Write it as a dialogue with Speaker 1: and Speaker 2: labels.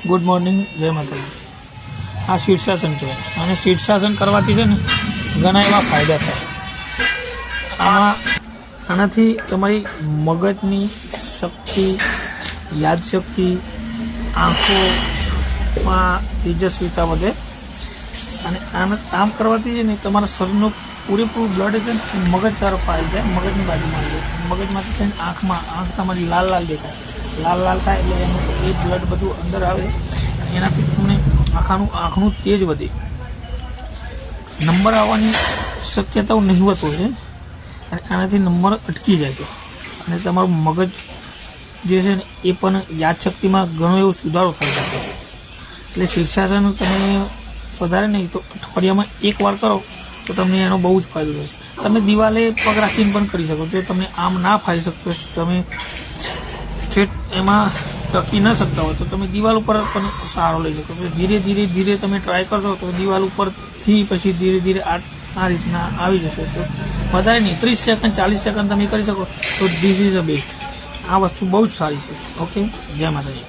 Speaker 1: Good morning, જય માતાજી। આ શીર્ષાસન છે અને શીર્ષાસન કરવાથી છે ને ઘણા એવા ફાયદા થાય। આનાથી તમારી મગજની શક્તિ, યાદશક્તિ, આંખોમાં તેજસ્વીતા વધે અને આમ કરવાથી છે ને તમારા શરીરનું પૂરેપૂરું બ્લડ છે ને મગજ તરફ આવી જાય, મગજની બાજુમાં આવી જાય। મગજમાંથી છે ને આંખ તમારી લાલ લાલ દેખાય, લાલ થાય એટલે એનું એ બ્લડ બધું અંદર આવે, એનાથી તમને આંખનું તેજ વધે, નંબર આવવાની શક્યતાઓ નહિવત હોય છે અને આનાથી નંબર અટકી જાય છે અને તમારું મગજ જે છે ને એ પણ યાદશક્તિમાં ઘણો એવો સુધારો થઈ શકે છે। એટલે શીર્ષાસન તમે વધારે નહીં તો અઠવાડિયામાં એકવાર કરો તો તમને એનો બહુ જ ફાયદો થશે। તમે દિવાલે પગ રાખીને પણ કરી શકો છો। તમને આમ ના ફાવી શકતો, તમે સ્ટ્રેટ એમાં ટકી ન શકતા હોય તો તમે દિવાલ ઉપર પણ સહારો લઈ શકો છો। ધીરે તમે ટ્રાય કરશો તો દિવાલ ઉપરથી પછી ધીરે આ રીતના આવી જશે। તો વધારે નહીં, 30 સેકન્ડ 40 સેકન્ડ તમે કરી શકો તો ધીસ ઇઝ ધ બેસ્ટ। આ વસ્તુ બહુ જ સારી છે। ઓકે, જય માતાજી।